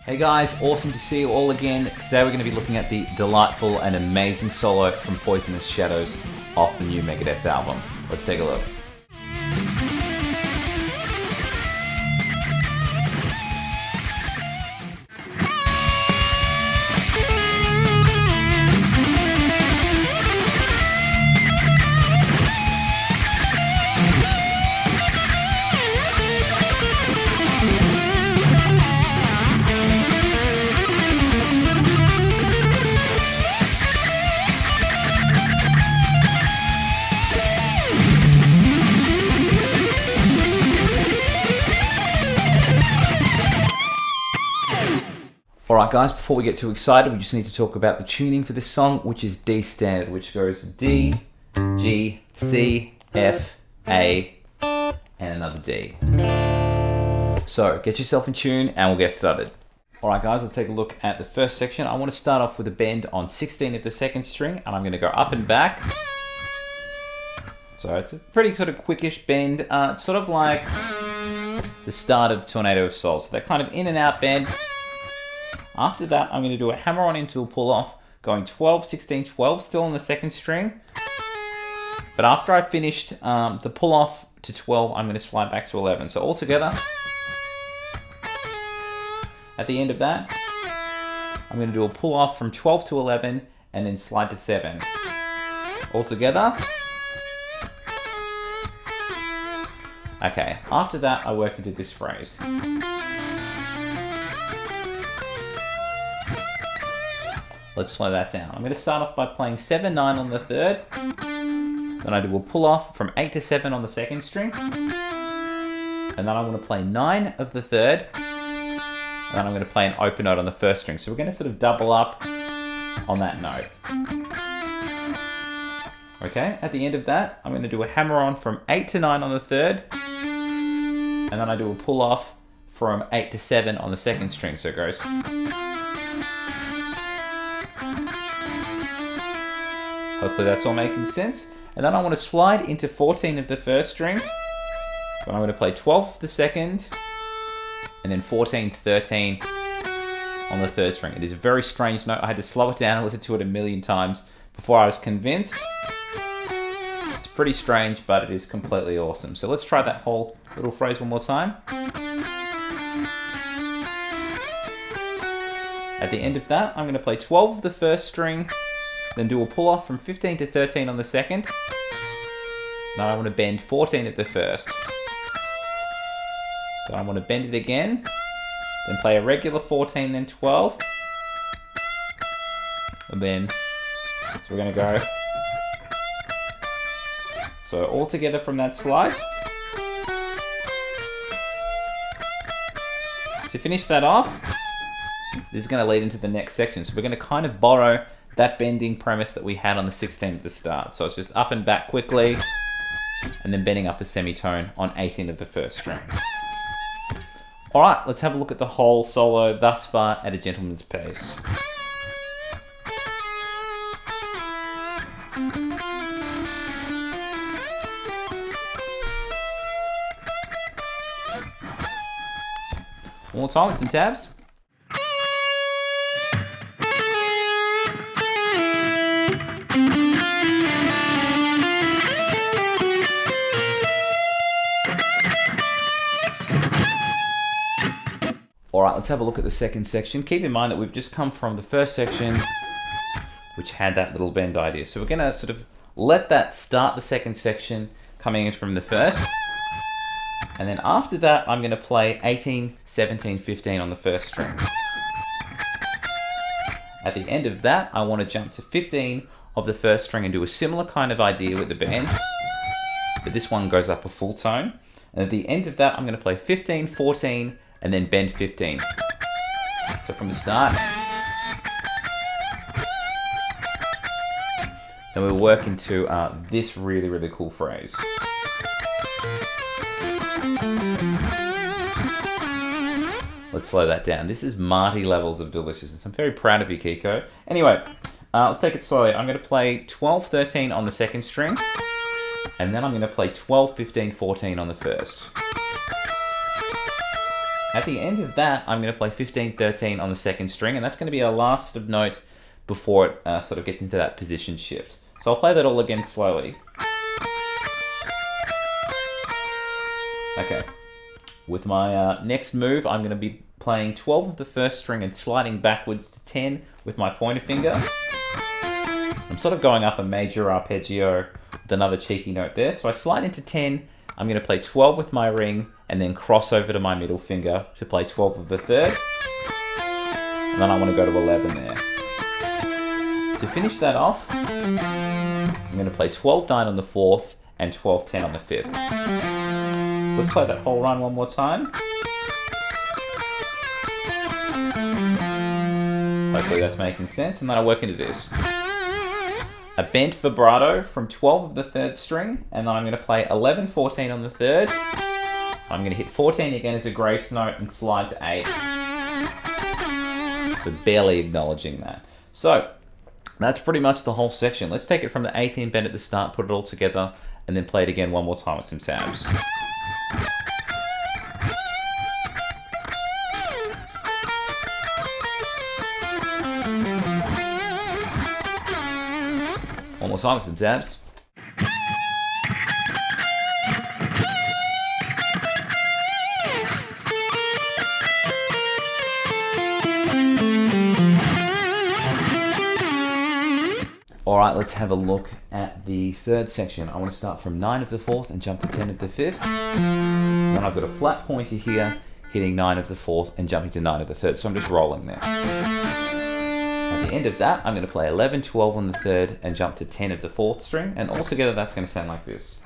Hey guys, awesome to see you all again. Today we're going to be looking at the delightful and amazing solo from Poisonous Shadows off the new Megadeth album. Let's take a look. Alright guys, before we get too excited, we just need to talk about the tuning for this song, which is D standard, which goes D, G, C, F, A, and another D. So get yourself in tune and we'll get started. Alright guys, let's take a look at the first section. I want to start off with a bend on 16 of the second string, and I'm going to go up and back. So it's a pretty sort of quickish bend. It's sort of like the start of Tornado of Souls. So that kind of in and out bend. After that, I'm going to do a hammer on into a pull off, going 12, 16, 12, still on the second string. But after I finished the pull off to 12, I'm going to slide back to 11. So altogether, at the end of that, I'm going to do a pull off from 12 to 11 and then slide to 7. Altogether. Okay, after that, I work into this phrase. Let's slow that down. I'm going to start off by playing 7, 9 on the third. Then I do a pull off from 8 to 7 on the second string. And then I'm going to play 9 of the third. And then I'm going to play an open note on the first string. So we're going to sort of double up on that note. Okay, at the end of that, I'm going to do a hammer on from 8 to 9 on the third. And then I do a pull off from 8 to 7 on the second string. So it goes. Hopefully that's all making sense. And then I want to slide into 14 of the first string. But I'm going to play 12 the second, and then 14, 13 on the third string. It is a very strange note. I had to slow it down and listen to it a million times before I was convinced. It's pretty strange, but it is completely awesome. So let's try that whole little phrase one more time. At the end of that, I'm going to play 12 of the first string, then do a pull off from 15 to 13 on the second. Now I want to bend 14 at the first. Then I want to bend it again, then play a regular 14, then 12. And then, so we're going to go. So all together from that slide. To finish that off, this is going to lead into the next section. So we're going to kind of borrow that bending premise that we had on the 16 at the start. So it's just up and back quickly, and then bending up a semitone on 18 of the first string. All right, let's have a look at the whole solo thus far at a gentleman's pace. One more time with some tabs. Alright, let's have a look at the second section. Keep in mind that we've just come from the first section, which had that little bend idea. So we're going to sort of let that start the second section coming in from the first. And then after that, I'm going to play 18, 17, 15 on the first string. At the end of that, I want to jump to 15 of the first string and do a similar kind of idea with the bend. But this one goes up a full tone. And at the end of that, I'm going to play 15, 14, and then bend 15. So from the start, then we'll work into this really, really cool phrase. Let's slow that down. This is Marty levels of deliciousness. I'm very proud of you, Kiko. Anyway, let's take it slowly. I'm going to play 12, 13 on the second string, and then I'm going to play 12, 15, 14 on the first. At the end of that, I'm going to play 15, 13 on the second string, and that's going to be our last note before it sort of gets into that position shift. So I'll play that all again slowly. Okay. With my next move, I'm going to be playing 12 of the first string and sliding backwards to 10 with my pointer finger. I'm sort of going up a major arpeggio with another cheeky note there. So I slide into 10, I'm going to play 12 with my ring, and then cross over to my middle finger to play 12 of the third. And then I want to go to 11 there. To finish that off, I'm going to play 12-9 on the fourth and 12-10 on the fifth. So let's play that whole run one more time. Hopefully that's making sense, and then I work into this. A bent vibrato from 12 of the third string, and then I'm going to play 11, 14 on the third. I'm going to hit 14 again as a grace note and slide to 8. So barely acknowledging that. So that's pretty much the whole section. Let's take it from the 18 bend at the start, put it all together, and then play it again one more time with some tabs. One more time with some tabs. Alright, let's have a look at the third section. I want to start from 9 of the fourth and jump to 10 of the fifth. Then I've got a flat pointer here, hitting 9 of the fourth and jumping to 9 of the third. So I'm just rolling there. At the end of that, I'm going to play 11, 12 on the third and jump to 10 of the fourth string. And altogether, that's going to sound like this.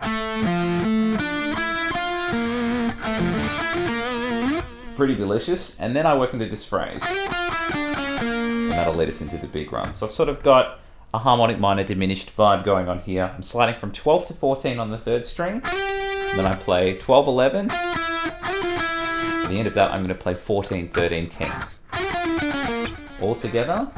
Pretty delicious. And then I work into this phrase. And that'll lead us into the big run. So I've sort of got a harmonic minor diminished vibe going on here. I'm sliding from 12 to 14 on the third string. Then I play 12, 11. At the end of that, I'm going to play 14, 13, 10. All together.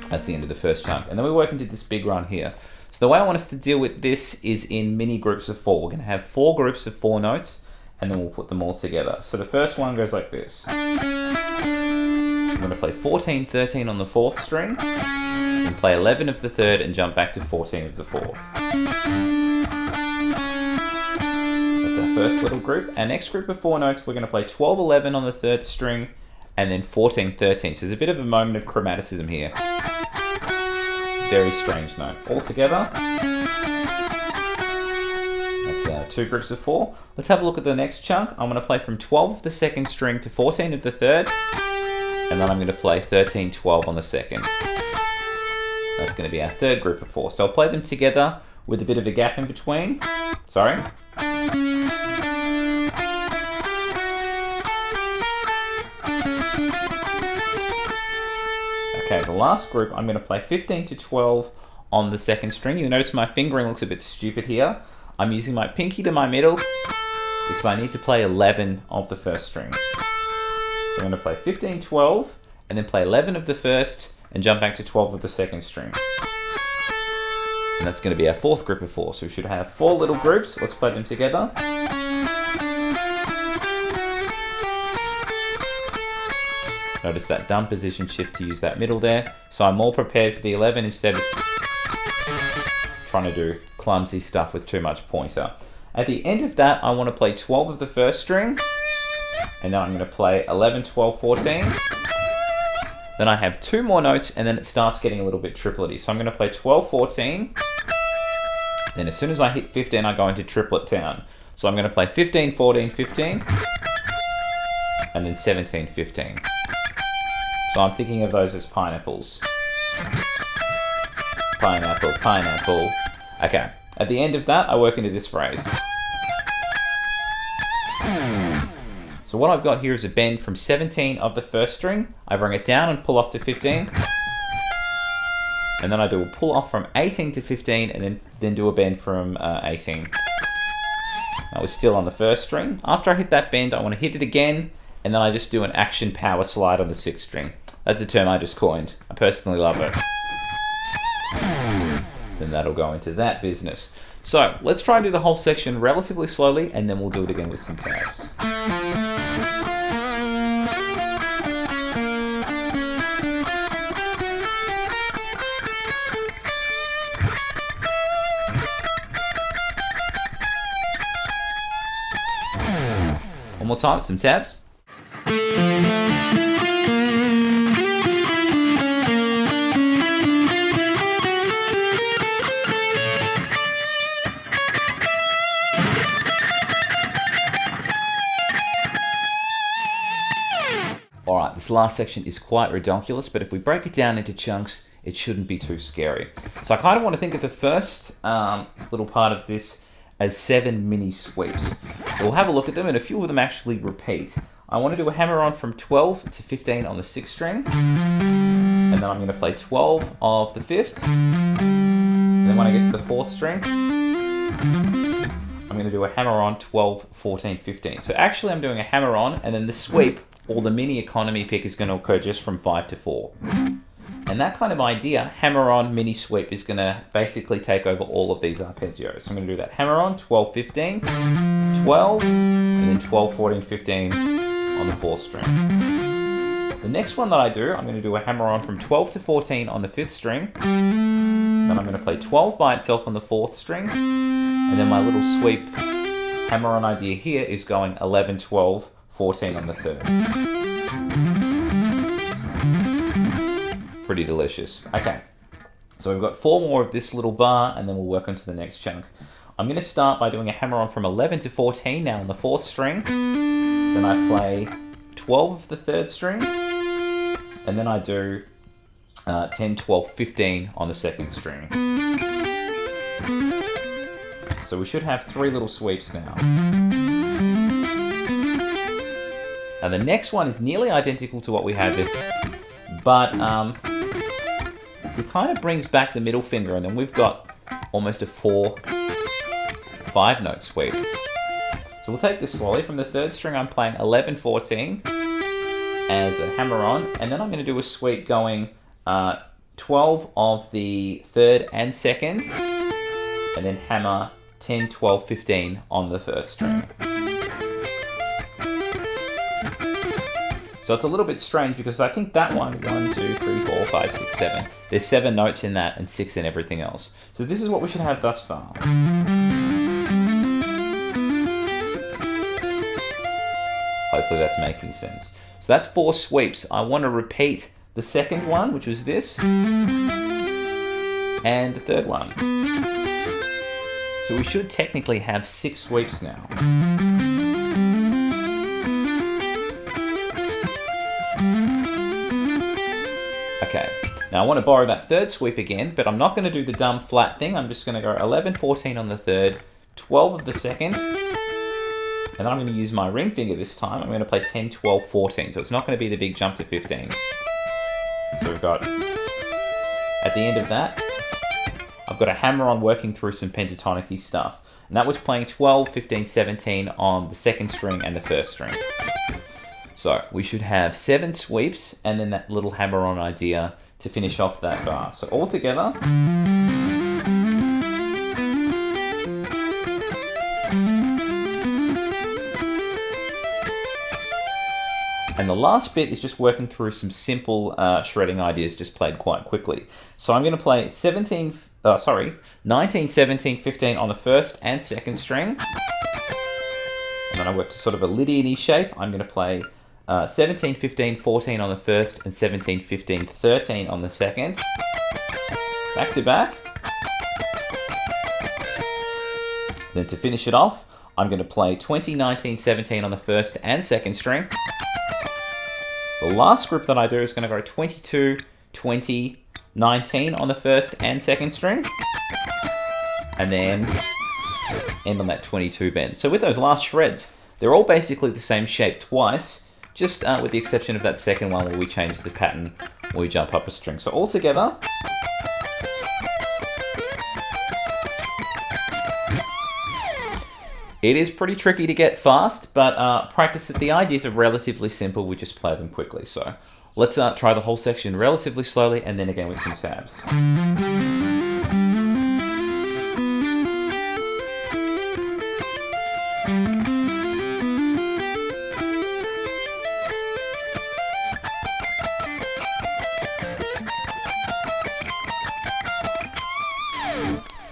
That's the end of the first chunk. And then we work into this big run here. So the way I want us to deal with this is in mini groups of 4. We're going to have 4 groups of 4 notes, and then we'll put them all together. So the first one goes like this. I'm going to play 14, 13 on the fourth string, and play 11 of the third and jump back to 14 of the fourth. That's our first little group. Our next group of 4 notes, we're going to play 12, 11 on the third string, and then 14, 13. So there's a bit of a moment of chromaticism here. Very strange note. All together, that's 2 groups of 4. Let's have a look at the next chunk. I'm going to play from 12 of the second string to 14 of the third, and then I'm going to play 13, 12 on the second. That's going to be our third group of 4. So I'll play them together with a bit of a gap in between. Sorry. Okay, the last group, I'm going to play 15 to 12 on the second string. You'll notice my fingering looks a bit stupid here. I'm using my pinky to my middle because I need to play 11 of the first string. So I'm going to play 15, 12, and then play 11 of the first, and jump back to 12 of the second string. And that's going to be our fourth group of 4. So we should have 4 little groups. Let's play them together. Notice that dumb position shift to use that middle there. So I'm all prepared for the 11 instead of trying to do clumsy stuff with too much pointer. At the end of that, I want to play 12 of the first string. And then I'm going to play 11, 12, 14. Then I have 2 more notes, and then it starts getting a little bit triplety. So I'm going to play 12, 14. Then as soon as I hit 15, I go into triplet town. So I'm going to play 15, 14, 15. And then 17, 15. So I'm thinking of those as pineapples. Pineapple, pineapple. Okay, at the end of that, I work into this phrase. So what I've got here is a bend from 17 of the first string. I bring it down and pull off to 15. And then I do a pull off from 18 to 15, and then do a bend from 18. I was still on the first string. After I hit that bend, I want to hit it again, and then I just do an action power slide on the 6th string. That's a term I just coined. I personally love it. Then that'll go into that business. So let's try and do the whole section relatively slowly, and then we'll do it again with some tabs. One more time, some tabs. Alright, this last section is quite redonkulous, but if we break it down into chunks, it shouldn't be too scary. So I kind of want to think of the first little part of this as 7 mini sweeps. So we'll have a look at them, and a few of them actually repeat. I want to do a hammer-on from 12 to 15 on the 6th string, and then I'm going to play 12 of the 5th, and then when I get to the 4th string, I'm going to do a hammer-on 12, 14, 15. So actually I'm doing a hammer-on, and then the sweep, or the mini economy pick, is going to occur just from 5 to 4. And that kind of idea, hammer-on, mini sweep, is going to basically take over all of these arpeggios. So I'm going to do that hammer-on, 12, 15, 12, and then 12, 14, 15 on the 4th string. The next one that I do, I'm going to do a hammer-on from 12 to 14 on the 5th string. Then I'm going to play 12 by itself on the 4th string. And then my little sweep hammer-on idea here is going 11, 12, 14 on the 3rd. Pretty delicious. Okay, so we've got 4 more of this little bar, and then we'll work on to the next chunk. I'm going to start by doing a hammer-on from 11 to 14 now on the 4th string. Then I play 12 of the 3rd string, and then I do 10, 12, 15 on the 2nd string. So we should have 3 little sweeps now. Now the next one is nearly identical to what we had there, but it kind of brings back the middle finger, and then we've got almost a 4-5 note sweep. So we'll take this slowly. From the 3rd string, I'm playing 11, 14 as a hammer-on, and then I'm going to do a sweep going 12 of the 3rd and 2nd, and then hammer 10, 12, 15 on the 1st string. So it's a little bit strange because I think that one, 1, 2, 3, 4, 5, 6, 7, there's 7 notes in that and 6 in everything else. So this is what we should have thus far. Hopefully that's making sense. So that's 4 sweeps. I want to repeat the second one, which was this, and the third one. So we should technically have 6 sweeps now. Okay, now I want to borrow that 3rd sweep again, but I'm not going to do the dumb flat thing. I'm just going to go 11, 14 on the 3rd, 12 of the 2nd, and then I'm going to use my ring finger this time. I'm going to play 10, 12, 14, so it's not going to be the big jump to 15. So we've got, at the end of that, I've got a hammer-on working through some pentatonic-y stuff. And that was playing 12, 15, 17 on the 2nd string and the 1st string. So we should have 7 sweeps and then that little hammer-on idea to finish off that bar. So all together. And the last bit is just working through some simple shredding ideas just played quite quickly. So I'm going to play 19, 17, 15 on the 1st and 2nd string. And then I work to sort of a Lydian-y shape. I'm going to play 17, 15, 14 on the 1st and 17, 15, 13 on the 2nd. Back to back. Then to finish it off, I'm going to play 20, 19, 17 on the 1st and 2nd string. The last group that I do is going to go 22, 20, 19 on the 1st and 2nd string. And then end on that 22 bend. So with those last shreds, they're all basically the same shape twice, just with the exception of that second one where we change the pattern where we jump up a string. So all together. It is pretty tricky to get fast, but practice it. The ideas are relatively simple. We just play them quickly. So let's try the whole section relatively slowly and then again with some tabs.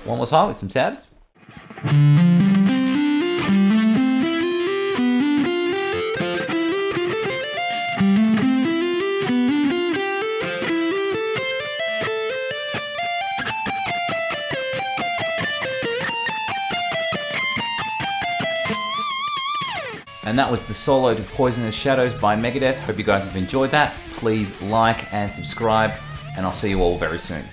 One more time with some tabs. And that was the solo to Poisonous Shadows by Megadeth. Hope you guys have enjoyed that. Please like and subscribe, and I'll see you all very soon.